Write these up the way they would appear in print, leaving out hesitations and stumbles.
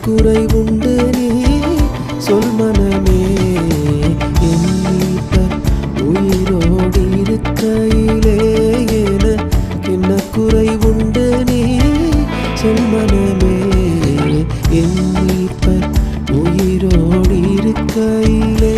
குறைவுண்டு நீ சொல் மனமே. என் மீட்பர் உயிரோடு இருக்கையிலே என்ன குறைவுண்டு நீ சொல் மனமே. என் மீட்பர் உயிரோடு இருக்கையிலே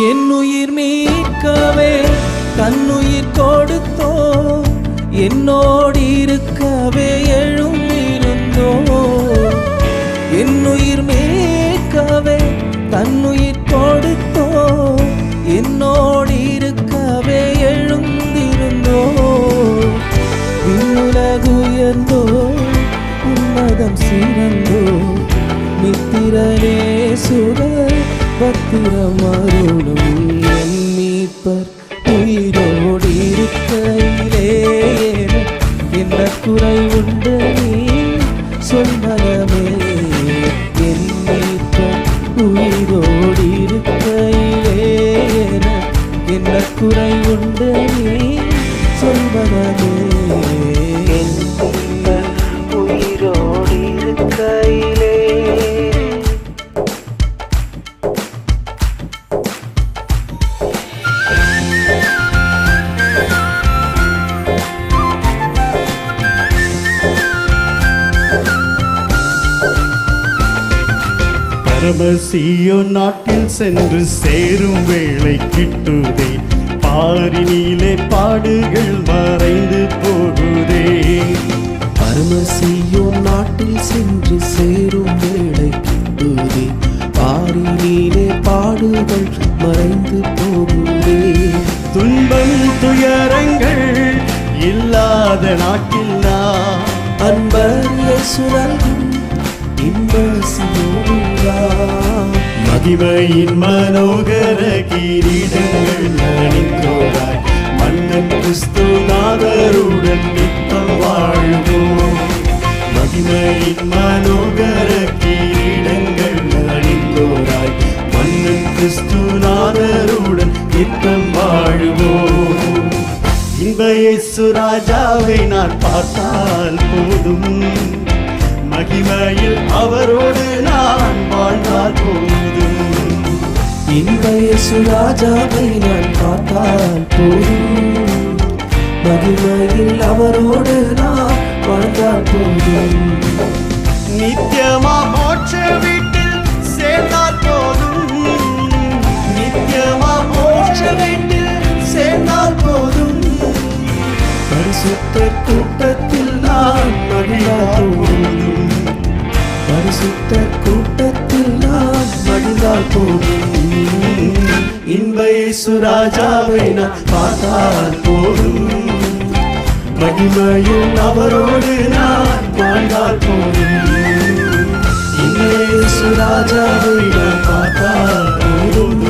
என்னுயிர் மீட்கவே தன்னுயிர் கொடுத்தோ, என்னோடு இருக்கவே எழுந்திருந்தோ. என்னுயிர் மீட்கவே தன்னுயிர் கொடுத்தோ, என்னோடு இருக்கவே எழுந்திருந்தோ. விண்ணுலகுயர்ந்தோ உன்னதம் சிறந்தோ, மித்திரனே சுக பத்திரம் அருளும். என் மீட்பர் உயிரோடு இருக்கையிலே என்ன குறைவுண்டு நீ சொல் மனமே. என் மீட்பர் உயிரோடு இருக்கையிலே என்ன குறைவுண்டு நீ சொல் மனமே. என் மீட்பர் உயிரோடு இருக்கையிலே பரமசியோன் நாட்டில் சென்று சேரும் வேளை கிட்டுதே, பாரினிலே பாடுகள் மறைந்து போகுதே. பரமசியோன் நாட்டில் சென்று சேரும் வேளை கிட்டுதே, பாரினிலே பாடுகள் மறைந்து போகுதே. துன்பம் துயரங்கள் இல்லாத நாட்டில் நான் அன்பர் இயேசுநல்கும் இன்ப சியோனா. மகிமையின் மனோகர கிரீடங்கள் அணிந்தோராய் மன்னன் கிறிஸ்துநாதருடன் நித்தம் வாழ்வோம். மகிமையின் மனோகர கிரீடங்கள் அணிந்தோராய் மன்னன் கிறிஸ்துநாதருடன் நித்தம் வாழ்வோம். இன்ப இயேசு ராஜாவை நான் பார்த்தால் போதும், மகிமையில் அவரோடு நான் வாழ்ந்தால் போதும். இன்ப இயேசு ராஜாவை நான் பார்த்தால் போதும், மகிமையில் அவரோடு நான் வாழ்ந்தால் போதும். நித்தியமா மோட்ச வீட்டில் சேர்ந்தால் போதும், நித்தியமா மோட்ச வீட்டில் சேர்ந்தால் போதும். பரிசுத்த கூட்டத்தில் நான் மகிழால் போதும், பரிசுத்த கூட்டத்தில் நான் மகிழால் போதும். இன்ப இயேசு ராஜாவை நான் பார்த்தால் போதும், மகிமையில் அவரோடு நான் வாழ்ந்தால் போதும். இன்ப இயேசு ராஜாவை நான் பார்த்தால் போதும்,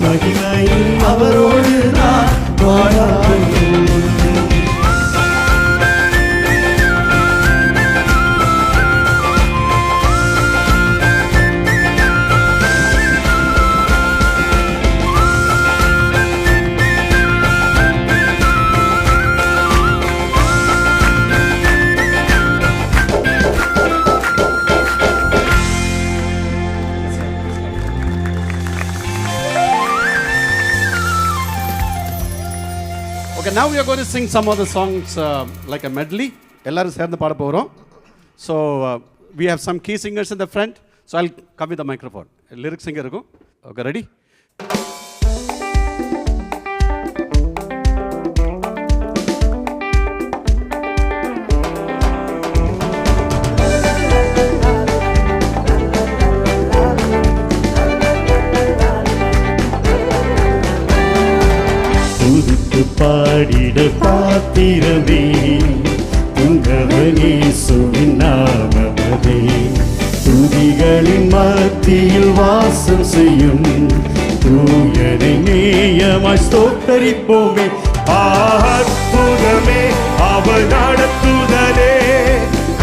மகிமையில் அவரோடு நான் வாழ்ந்தால் போதும். Okay, now we are going to sing some of the songs like a medley. எல்லாரும் சேர்ந்து பாட போறோம். So we have some key singers in the front. So I'll come with the microphone. Lyric singer இருக்கும். Okay, ready? பாடிட பாத்திரமே உங்கவனேசுவின் துதிகளின் மத்தியில் வாசம் செய்யும் தூயனை நேயமாய் ஸ்தோத்தரிப்போமே. அற்புதமே அவர் நடத்துதலே,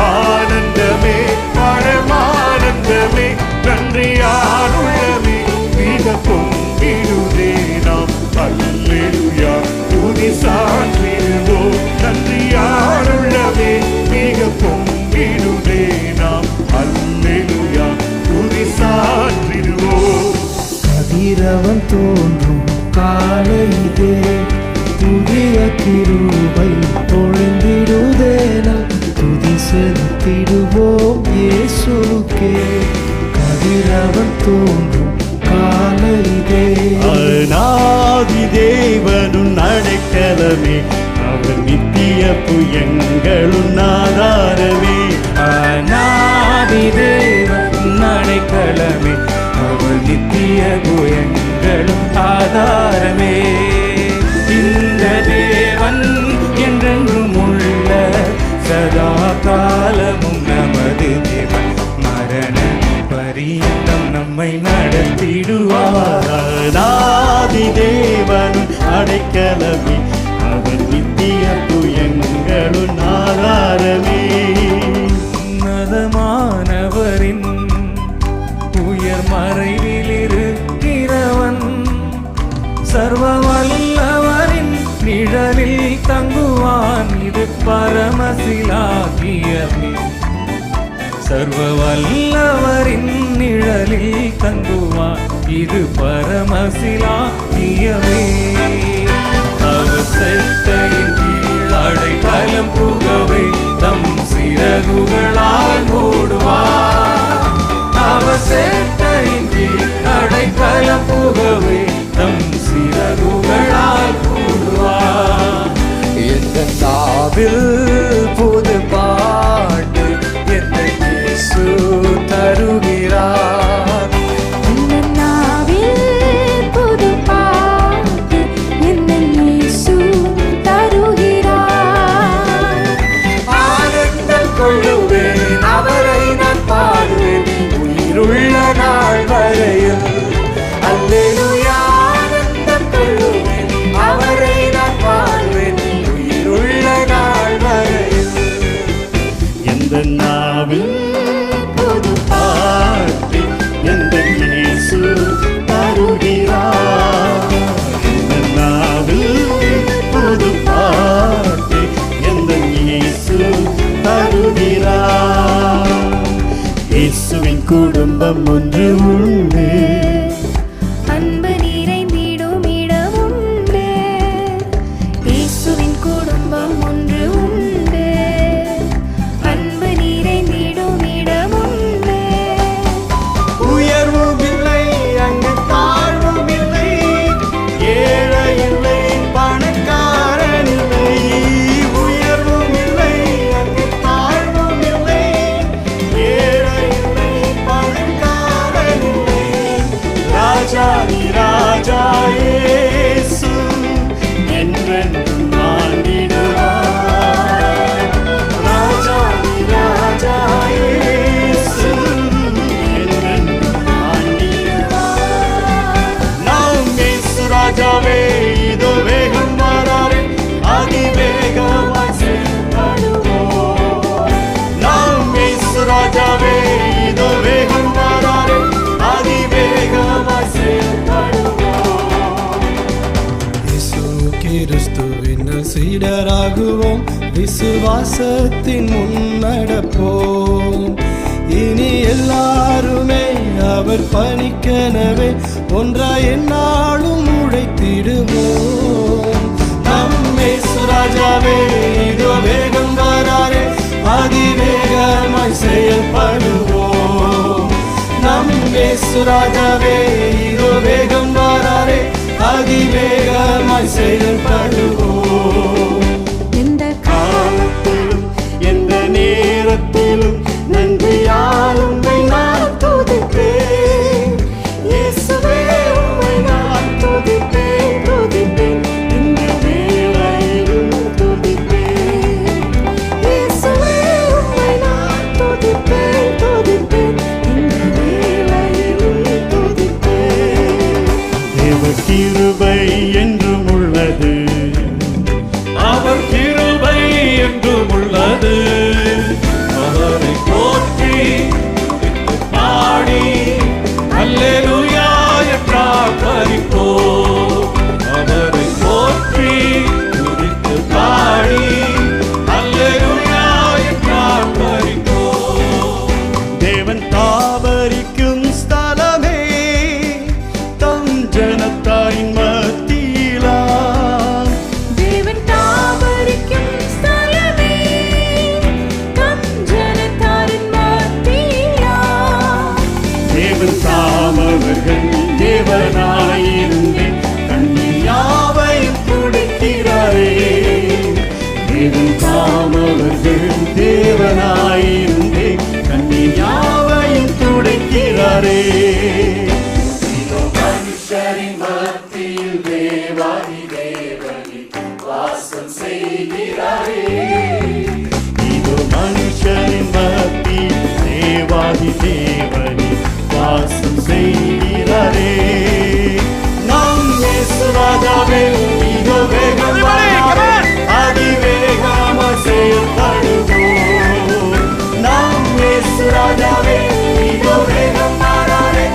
ஆனந்தமே பரமானந்தமே, நன்றியாருள்ளமே மிக பொங்கிடுதே நாம் அல்லேலூயா துதி சாற்றிடுவோம். நன்றியாருள்ளமே மிக பொங்கிடுதே நாம் அல்லேலூயா துதி சாற்றிடுவோம். கதிரவன் தோன்றும் காலையிலே புதிய கிருபை பொழிந்திடுதேன துதி செலுத்திடுவோம் இயேசுவுக்கே. கதிரவன் தோன்றும் காலையிலே அநாதி தேவனும் அடைக்கலமே, அவர் நித்திய புயங்களும் ஆதாரமே. அநாதி தேவன் அடைக்கலமே, அவர் நித்திய புயங்களும் ஆதாரமே. இந்த தேவன் என்றென்றும் உள்ள சதா காலமும் நமது தேவன், மரண பரியந்தம் நம்மை நடத்திடுவார். அநாதி தேவனும் அடைக்கலமே, அவர் நித்திய புயங்களும் ஆதாரமே. உன்னதமானவரின் உயர் மறைவில் இருக்கிறவன், சர்வ வல்லவரின் நிழலில் தங்குவான், இது பரமசிலாகியமே. சர்வ வல்லவரின் நிழலில் தங்குவான், இது பரமசிலாகியமே. அவர் செட்டையின் கீழ் அடைக்கலம் புகவே தம் சிறகுகளால் மூடுவார். அவர் செட்டையின் கீழ் அடைக்கலம் புகவே தம் சிறகுகளால் மூடுவார். எந்த நாவில் புது பாட்டு எந்த இயேசு தருகிறார். இந்த நாவில் புது பாட்டு எந்த இயேசு தருகிறார். ஆனந்தம் கொள்ளுவேன் அவரை நான் பாடுவேன் உயிருள்ள நாள் வரையில். அல்லேலூயா ஆனந்தம் கொள்ளுவேன் அவரை நான் பாடுவேன் உயிருள்ள நாள் வரையில். எந்த நாவில் புது பாட்டு எந்த இயேசு தருகிறார். எந்த நாவில் புது பாட்டு எந்த இயேசு தருகிறார். இயேசுவின் குடும்பம் ஒன்று உண்டு, அன்பு நிறைந்திடும் இடம் உண்டு. இயேசுவின் குடும்பம் ஒன்று உண்டு, அன்பு நிறைந்திடும் இடம் உண்டு. உயர்வும் இல்லை அங்கு தாழ்வும் இல்லை, ஏழை இல்லை பணக்காரன் இல்லை. உயர்வும் இல்லை அங்கு தாழ்வும் இல்லை, ஏழை இல்லை பணக்காரன் இல்லை. ராஜாதி ராஜா இயேசு என்றென்றும் ஆண்டிடுவார். ராஜாதி ராஜா இயேசு என்றென்றும் ஆண்டிடுவார். நாம் இயேசு ராஜாவே இதோ வேகம் வராரே, அதிவேகமாய் செயல்படுவோம். நாம் இயேசு ராஜாவே இதோ வேகம் வராரே, அதிவேகமாய் செயல்படுவோம். இயேசு கிறிஸ்துவின் சீடராகுவோம், விசுவாசத்தின் முன்னடப்போம். இனி எல்லாருமே அவர் பணிக்கெனவே ஒன்றாய் எந்நாளும் உழைத்திடுவோம். நம் இயேசு ராஜாவே இதோ வேகம் வராரே, அதிவேகமாய் செயல்படுவோம். நம் இயேசு ராஜாவே இதோ வேகம் வராரே, அதிவேகமாய் செயல்படுவோம். இந்த காலத்திலும் எந்த நேரத்திலும் நன்றியால் உம்மை நான் துதிப்பேன். இயேசுவே உம்மை நான் துதிப்பேன், துதிப்பேன். இந்த வேளையிலும் துதிப்பேன். இயேசுவே உம்மை நான் துதிப்பேன், துதிப்பேன். இந்த நாம் அவர்கள் தேவனாயிருந்தே கண்ணீர் யாவையும் துடைக்கிறாரே. மனுஷரின் மத்தியில் தேவாதி தேவனே வாசம் செய்கிறாரே. இது மனுஷரின் மத்தியில் தேவாதி தேவனே வாசம் செய்கிறாரே. நம் இயேசு ராஜாவே இதோ வேகம் வாராரே, அதிவேகமாய் செயல்படுவோம். நம் இயேசு ராஜாவே இதோ வேகம் வாராரே,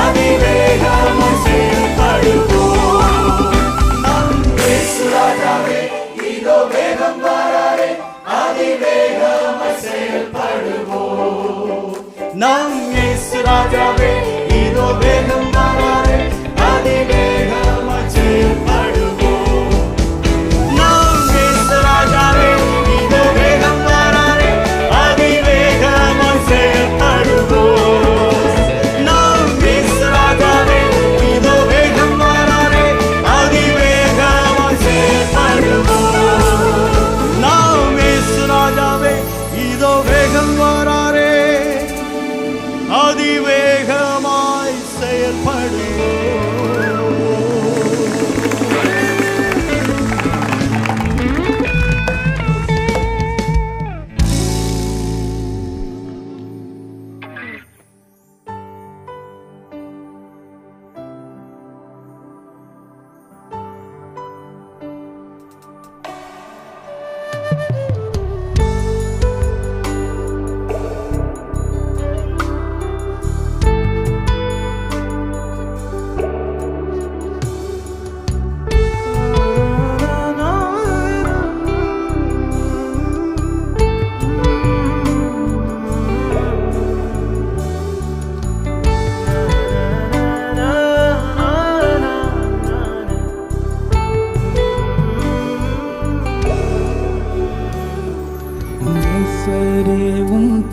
அதிவேகமாய் செயல்படுவோம். நம் இயேசு ராஜாவே இதோ வேகம் வாராரே, அதிவேகமாய் செயல்படுவோம். நம் இயேசு ராஜாவே இதோ வேகம் வாராரே, அதிவேகமாய் செயல்படுவோம். நம் இயேசு ராஜாவே இதோ வேகம் வாராரே, அதிவேகமாய் செயல்படுவோம். நம் இயேசு ராஜாவே இதோ வேகம் வாராரே, அதிவேகமாய் செயல்படுவோம். நம் இயேசு ராஜாவே இதோ வேகம் வாராரே, அதிவேகமாய் செயல்படுவோம்.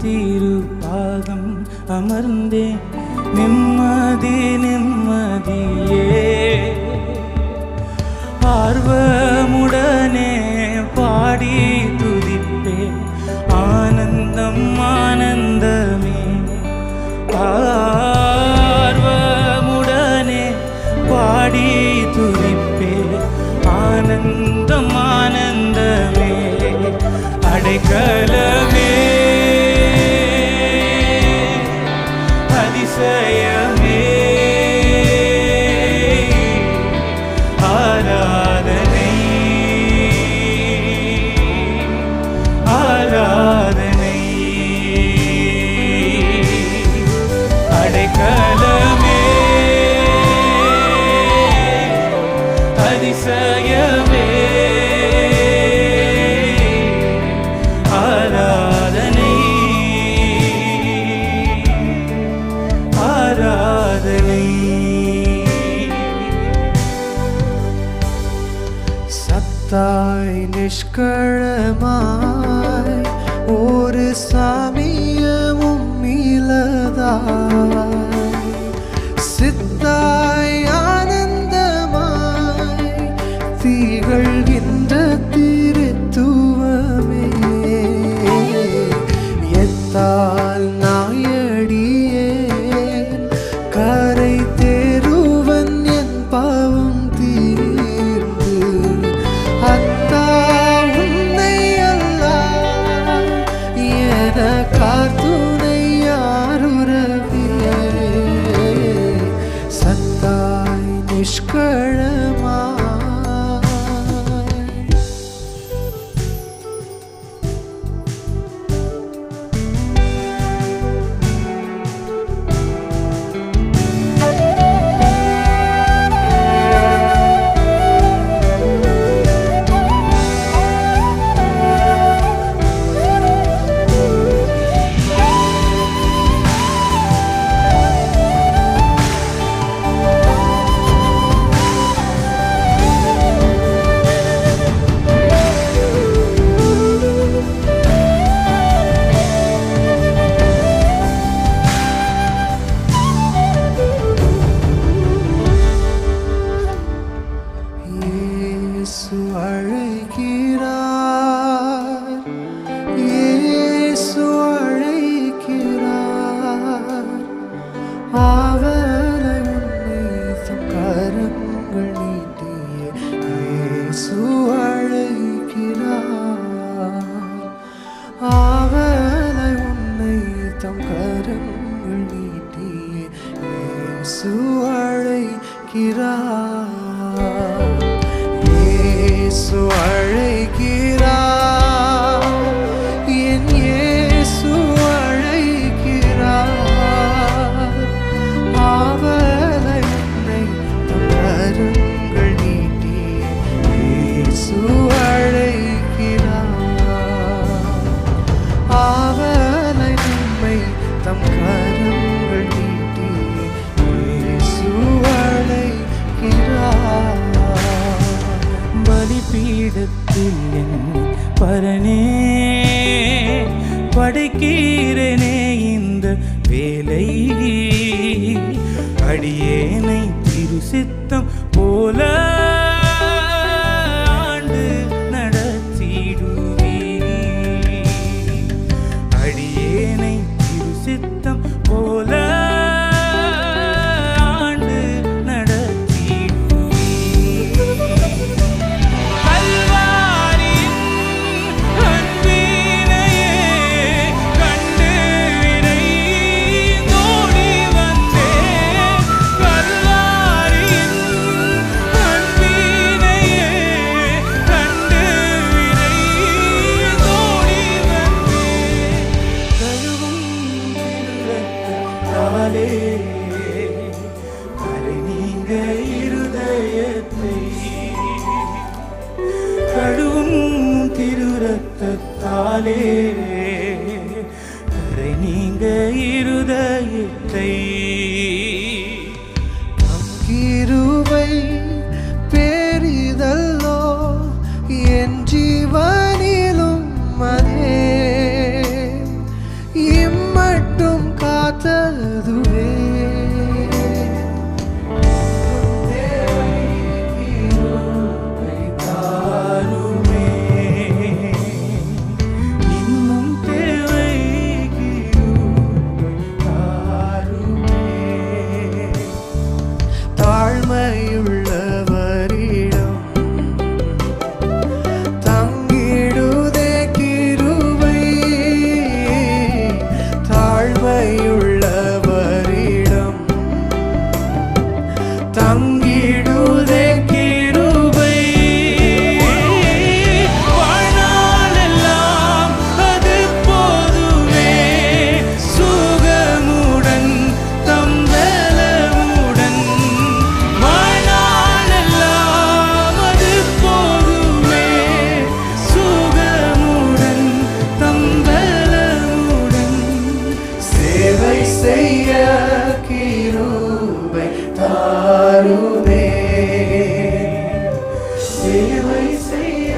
திருப்பாதம் அமர்ந்தே நிம்மதி நிம்மதியே ஆர்வமுடனே பாடி துதிப்பே ஆனந்தம் ஆனந்தமே. ஆர்வமுடனே பாடி துதிப்பே ஆனந்தம் ஆனந்தமே. அடைக்கலமே அதிசயமே ஆராதனை ஆராதனை. அடைக்கலமே அதிசயமே ஆராதனை ஆராதனை. சத்தாய் நிஷ்களமாய் ஒரு சாமியமும் இலதாய் சித்தாய் ஆனந்தமாய் திகழ்கின்ற திருத்துவமே. எத்தால் நாயடியேன் கரை தேருவன் என் பாவம் தீர்ந்து அத்தா உன்னை அல்லா என கரங்கள் நீட்டியே இயேசு அழைக்கிறார். இயேசு அழைக்கிறார். என் இயேசு அழைக்கிறார். ஆவலை உன்னை தம் கரங்கள் நீட்டியே இயேசு அழைக்கிறார். ஆவலை உன்னை தம் கரங்கள் நீட்டியே இயேசு அழைக்கிறார். பலிபீடத்தில் என் பரனே படைக்கிறேனே இந்த வேலை அடியேனை திருசித்தம் போல ஆண்டு நடத்திடுவே அடியேனை திருசித்தம் போல ஆண்டு நடத்திடுவே கல்வாரியின் அன்பினையே கண்டு விரைந்தோடி வந்தேன். கல்வாரியின் அன்பினையே கண்டு விரைந்தோடி வந்தேன். கழுவும் திருரத்தத்தாலே கரை நீங்க இருதயத்தை கழுவும் திருரத்தத்தாலே கரை நீங்க இருதயத்தை கிருபை பெரிதல்லோ என் ஜீவனிலும் அதே இம்மட்டும் காத்ததுவே. தாருமே இன்னும் தேவை கிருபை தாருமே தாழ்மையுள்ளவரிடம் தங்கிடுதே கிருபை. தாழ்மையுள்ளவரிடம் தங்கிடுதே கிருபை. வாழ்நாளெல்லாம் அது போதுமே சுகமுடன் தம் பலமுடன். வாழ்நாளெல்லாம் அது போதுமே சுகமுடன் தம் பலமுடன். சேவை செய்ய கிருபை தாருமே. சேவை செய்ய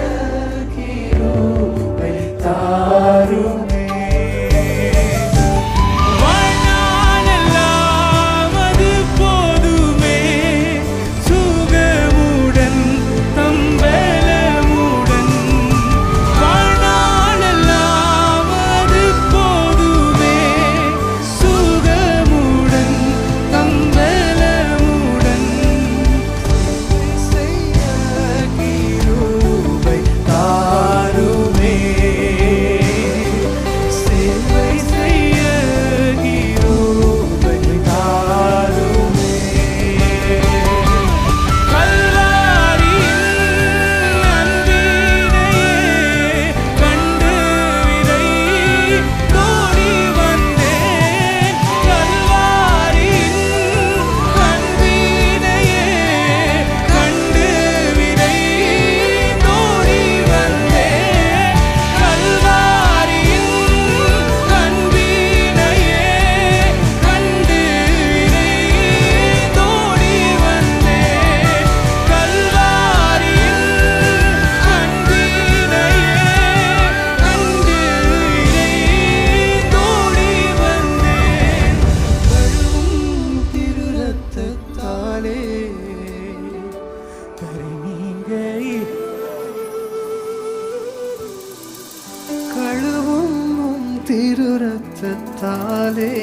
கிருபை தாருமே. வாழ்நாளெல்லாம் அது போதுமே சுகமுடன் தம் பலமுடன். வாழ்நாளெல்லாம் அது போதுமே சுகமுடன் தம் பலமுடன். செய்ய கிருபை தாருமே. சேவை செய்ய கிருபை தாருமே. கல்வாரியின் அன்பினையே கண்டு விரைந்தோடி வந்தேன். கல்வாரியின் அன்பினையே கண்டு விரைந்தோடி வந்தேன். கல்வாரியின் அன்பினையே கண்டு விரைந்தோடி வந்தேன். கல்வாரியின் கழுவும் திருரத்தத்தாலே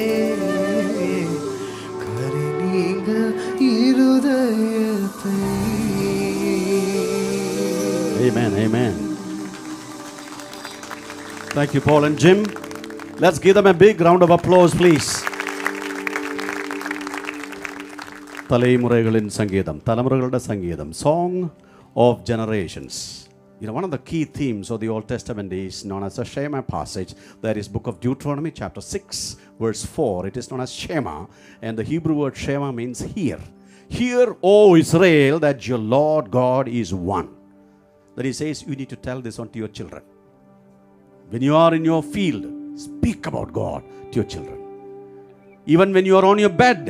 கரை நீங்க இருதயத்தை. Amen, amen. Thank you, Paul and Jim. Let's give them a big round of applause, please. தலைமுறைகளின் சங்கீதம், தலைமுறைகளோட சங்கீதம், song of generations. You know, one of the key themes of the Old Testament is known as the Shema passage. That is book of Deuteronomy chapter 6 verse 4. It is known as Shema, and the Hebrew word Shema means hear. Hear, O Israel, that your Lord God is one. Then he says you need to tell this unto your children. When you are in your field, speak about God to your children. Even when you are on your bed,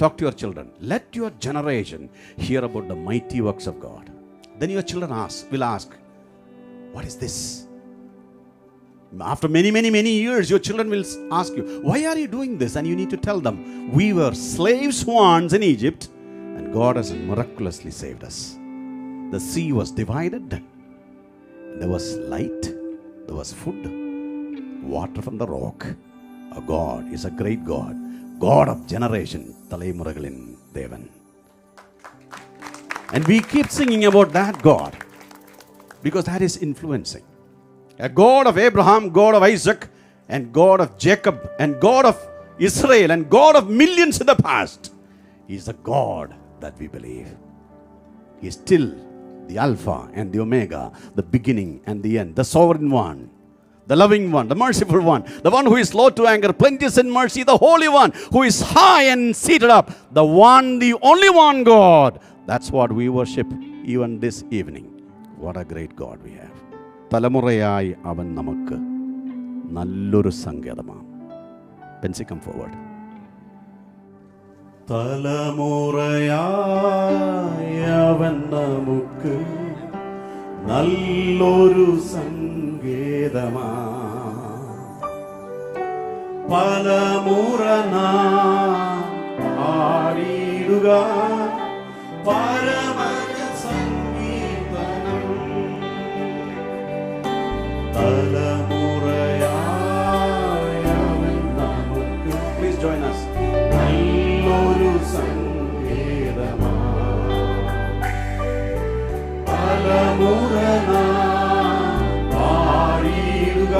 talk to your children. Let your generation hear about the mighty works of God. Then your children will ask, what is this? After many years, your children will ask you, why are you doing this? And you need to tell them, we were slaves once in Egypt, and God has miraculously saved us. The sea was divided. There was light. There was food. Water from the rock. Our God is a great God. God of generation. தலைமுறைகளின் தேவன். And we keep singing about that God because that is influencing. A God of Abraham, God of Isaac, and God of Jacob, and God of Israel, and God of millions in the past. He is the God that we believe. He is still the Alpha and the Omega, the beginning and the end, the sovereign one, the loving one, the merciful one, the one who is slow to anger, plenteous in mercy, the holy one, who is high and seated up, the one, the only one God. That's what we worship even this evening. What a great God we have. തലമുറയായി അവൻ നമുക്ക് നല്ലൊരു സങ്കേതമാണ്. Bensi, come forward. തലമുറയായി അവൻ നമുക്ക് നല്ലൊരു സങ്കേതമാ. പലമുറ നാം പാടിയിടുക പരമന സംഗീതനം. തലമുറയായി അവൻ നമുക്ക്, please join us, നല്ലൊരു സങ്കേതമാ. പലമുറ നാം പാടിയിടുക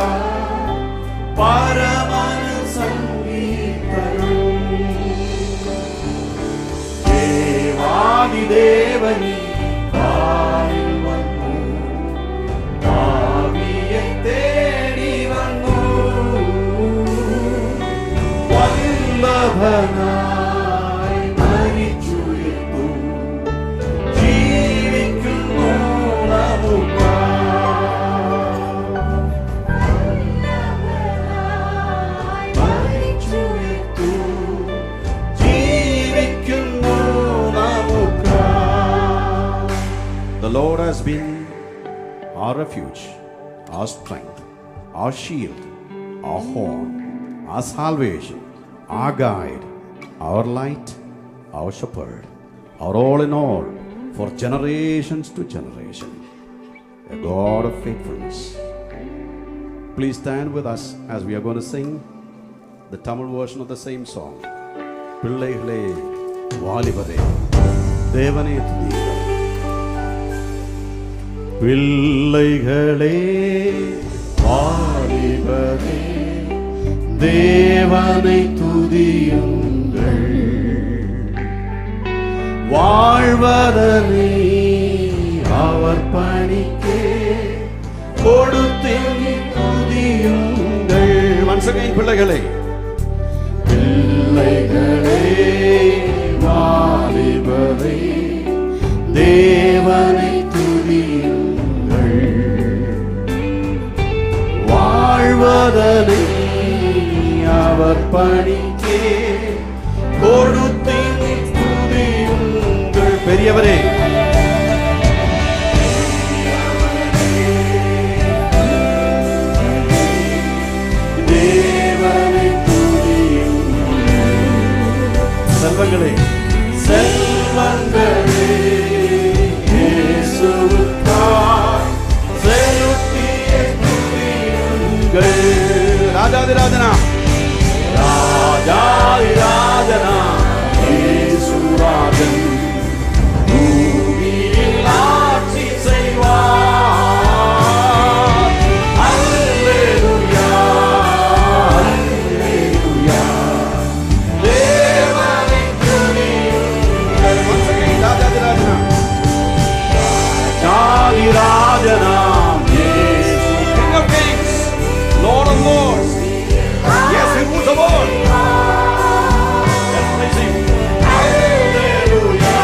പരമന സംഗീതനം. ദേവാദിദേവനീ വാനിൽ വന്നു, ഭാവിയെ തേടി വന്നു, വല്ലഭനായി മരിച്ചുയർത്തു, ജീവിക്കുന്നു നമുക്കായി. മരിച്ചുയർത്തു, ജീവിക്കുന്നു നമുക്കായി. The Lord has been our refuge, our strength, our shield, our horn, our salvation, our guide, our light, our shepherd, our all in all, for generations to generation, a God of faithfulness. Please stand with us as we are going to sing the Tamil version of the same song. பிள்ளைகளே வாலிபரே தேவனே துதியுங்கள். பிள்ளைகளே வாலிபரே தேவனை துதியுங்கள். வாழ்வதனை அவர் பணிக்கே கொடுத்தே துதியுங்கள். Once again, பிள்ளைகளே, பிள்ளைகளே வாலிபரே தேவனை துதியுங்கள். வாழ்வதனை அவர் பணிக்கே கொடுத்தே துதியுங்கள். பெரியவரே, தேவனை துதியுங்கள். செல்வங்களே, செல்வங்களே, இயேசுவுக்காய் செலுத்திய துதியுங்கள். ராஜாதிராஜனா, ராஜாதிராஜனா, இயேசுராஜன் பூமியில் ஆட்சி செய்வார். அல்லேலூயா, அல்லேலூயா. தேவனை துதியுங்கள். of lords. Yes, he rules the world. Let's praise him. Hallelujah.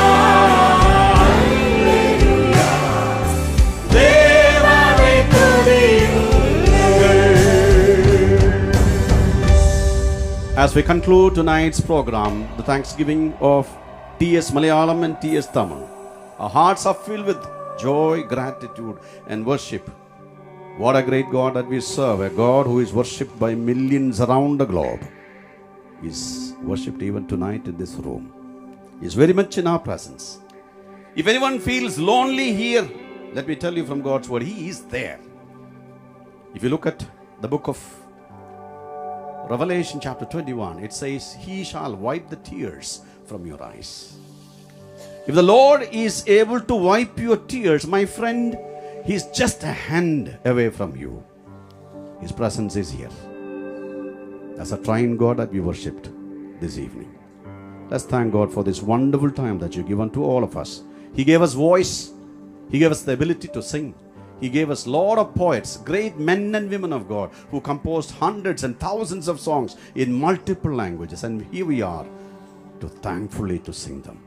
தேவனை துதியுங்கள். As we conclude tonight's program, the thanksgiving of T.S. Malayalam and T.S. Tamil, our hearts are filled with joy, gratitude, and worship. What a great God that we serve, a God who is worshipped by millions around the globe. He is worshipped even tonight in this room. He is very much in our presence. If anyone feels lonely here, let me tell you from God's word, He is there. If you look at the book of Revelation chapter 21, it says, He shall wipe the tears from your eyes. If the Lord is able to wipe your tears, my friend, He is just a hand away from you. His presence is here. As a triune God that we worshipped this evening. Let's thank God for this wonderful time that you've given to all of us. He gave us voice. He gave us the ability to sing. He gave us lot of poets, great men and women of God who composed hundreds and thousands of songs in multiple languages. And here we are to thankfully to sing them.